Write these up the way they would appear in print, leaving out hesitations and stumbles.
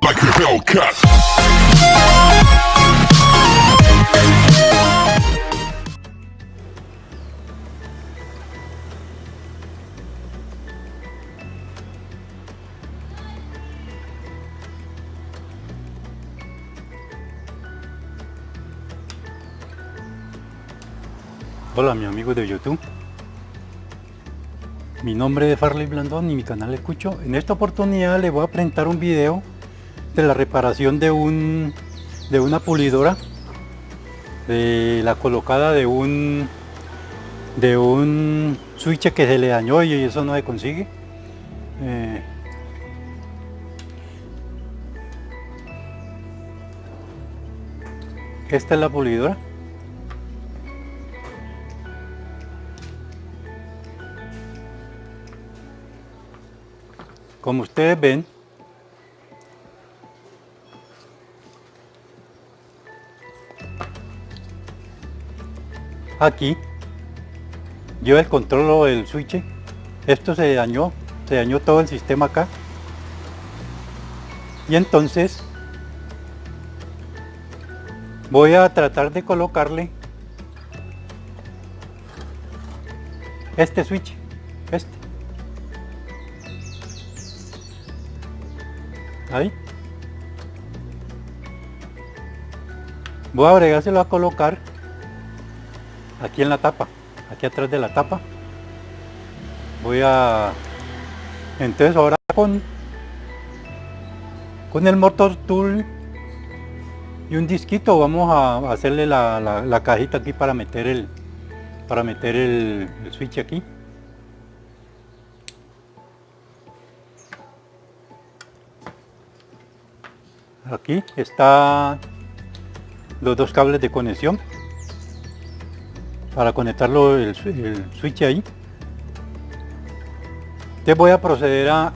like a Hellcat. Hola mi amigo de YouTube, mi nombre es Farley Blandón y mi canal Escucho. En esta oportunidad les voy a presentar un video de la reparación de una pulidora, de la colocada de un switch que se le dañó y eso no se consigue. Esta es la pulidora. Como ustedes ven, aquí lleva el control del switch. Esto se dañó todo el sistema acá. Y entonces voy a tratar de colocarle este switch, ahí. Voy a agregárselo a colocar aquí en la tapa, aquí atrás de la tapa. Entonces ahora con el motor tool y un disquito vamos a hacerle la cajita aquí para meter el switch aquí. Aquí están los dos cables de conexión para conectarlo el switch ahí. Entonces voy a proceder a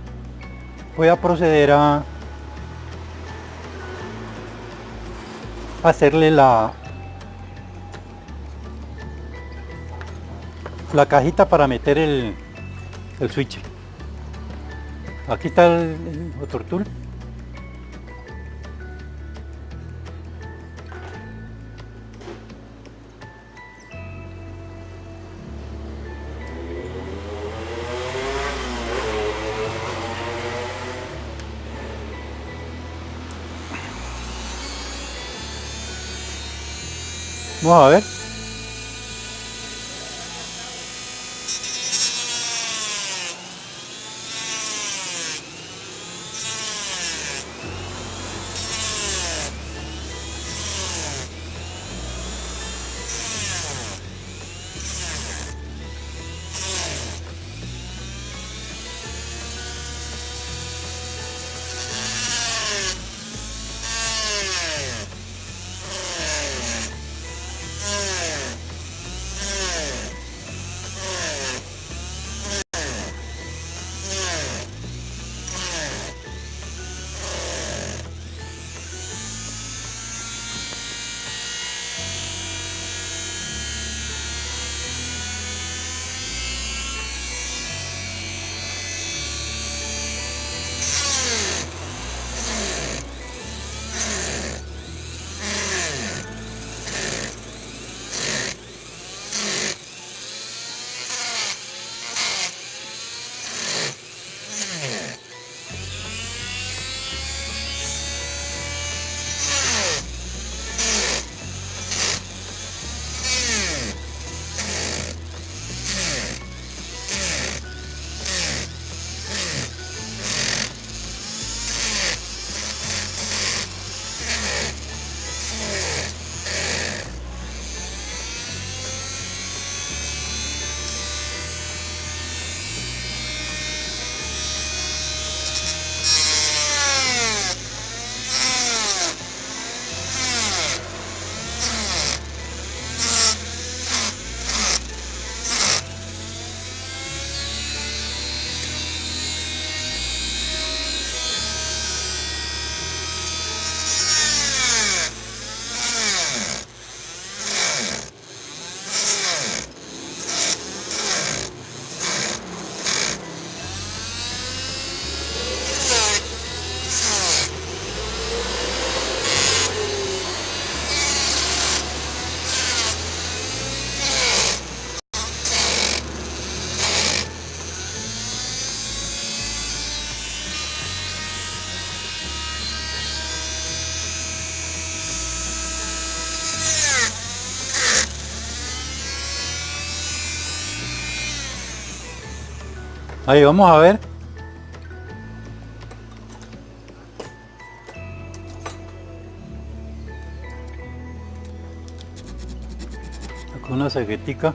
hacerle la cajita para meter el switch. Aquí está el motor tool. Vamos a ver. Ahí vamos a ver. Con una ceguetica.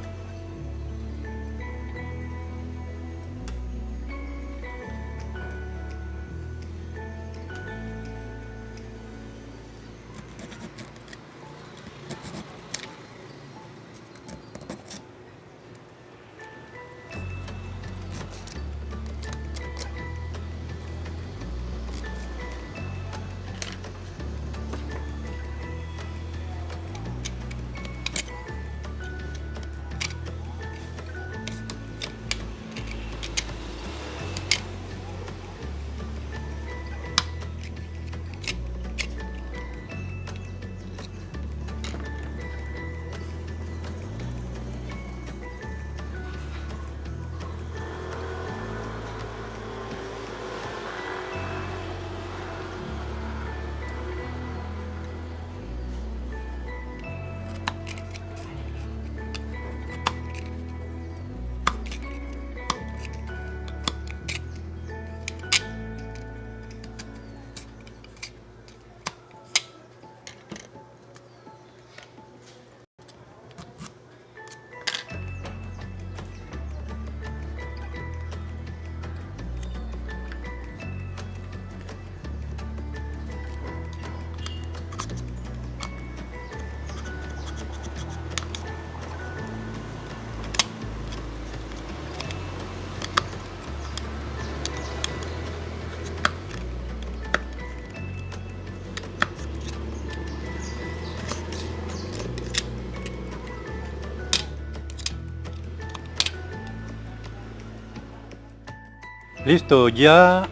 Listo, ya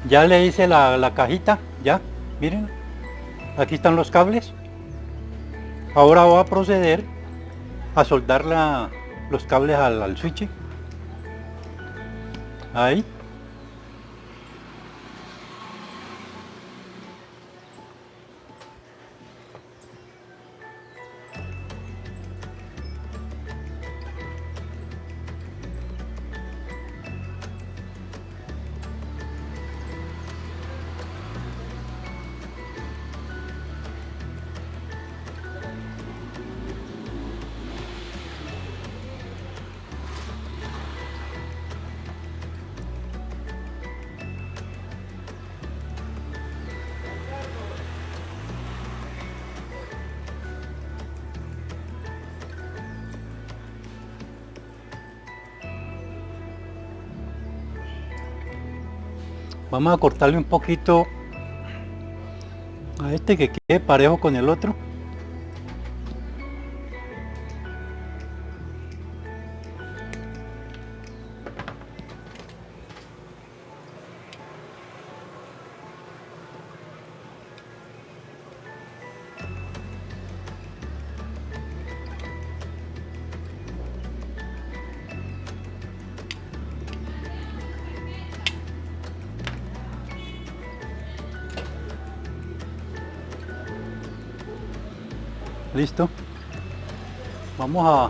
le hice la cajita, ya, miren, aquí están los cables. Ahora voy a proceder a soldar los cables al switch. Ahí. Vamos a cortarle un poquito a este que quede parejo con el otro. Listo. Vamos a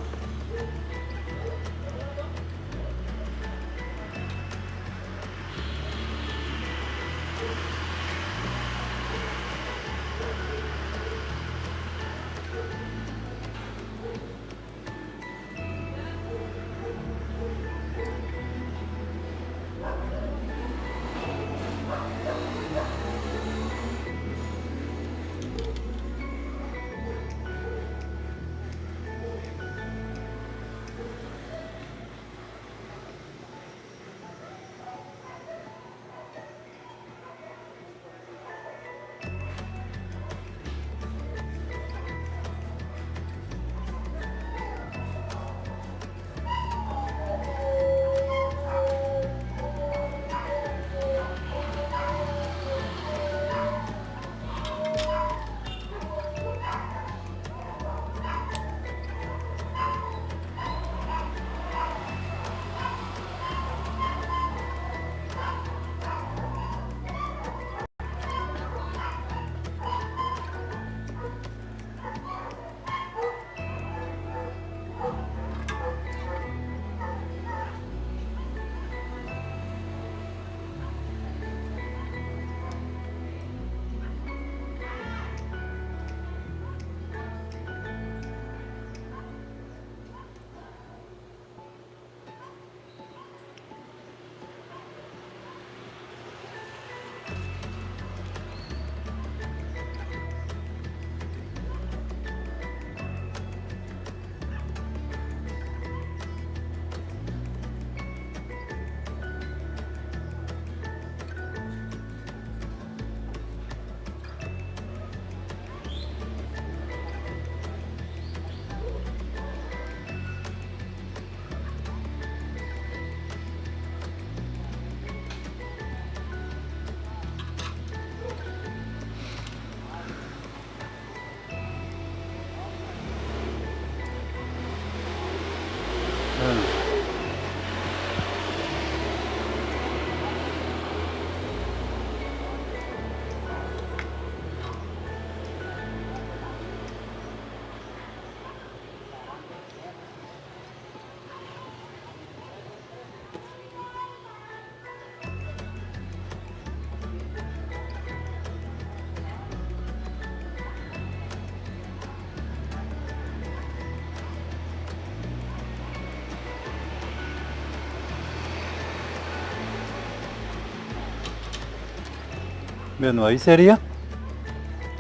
Bueno, ahí sería.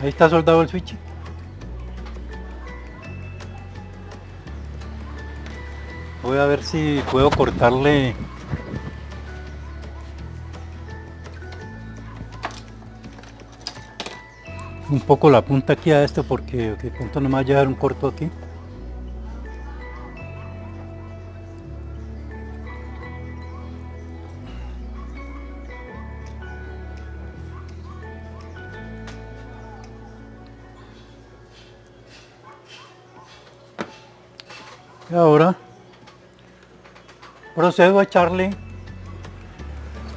Ahí está soldado el switch. Voy a ver si puedo cortarle un poco la punta aquí a esto, porque de pronto no me va a llevar un corto aquí. Y ahora procedo a echarle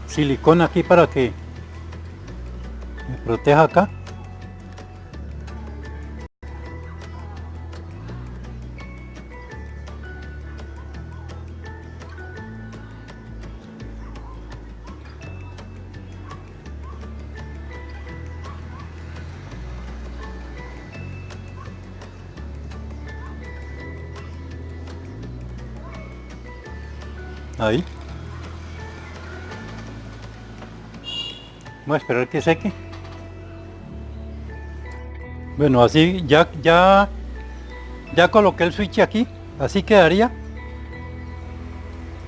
silicona aquí para que me proteja acá. Ahí. Voy a esperar que seque. Bueno, así ya coloqué el switch aquí. Así quedaría.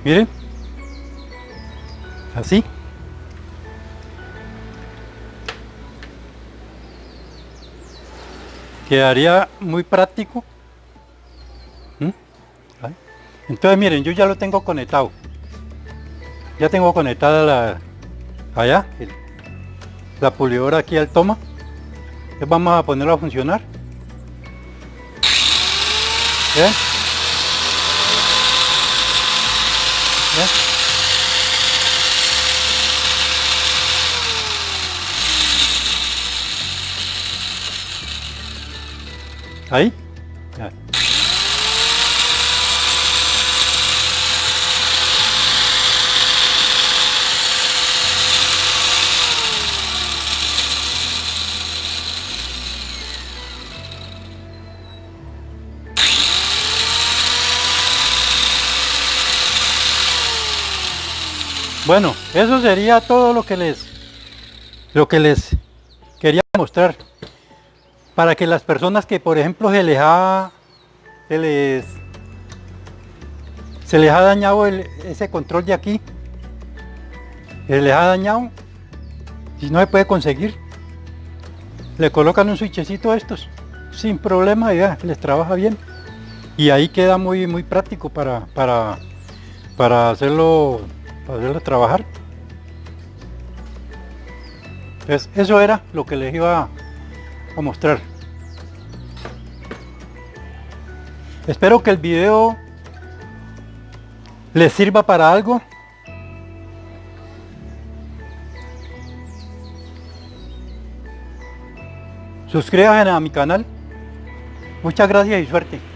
Miren. Así. Quedaría muy práctico. Ahí. Entonces miren, yo ya lo tengo conectado. Ya tengo conectada la pulidora aquí al toma. Entonces vamos a ponerlo a funcionar. ¿Ven? ¿Ven? Ahí. Ya. Bueno, eso sería todo lo que les quería mostrar, para que las personas que, por ejemplo, se les ha dañado ese control de aquí, se les ha dañado, si no se puede conseguir, le colocan un switchecito a estos sin problema y ya les trabaja bien, y ahí queda muy práctico para hacerlo trabajar. Entonces eso era lo que les iba a mostrar. Espero que el video les sirva para algo. Suscríbanse a mi canal. Muchas gracias y suerte.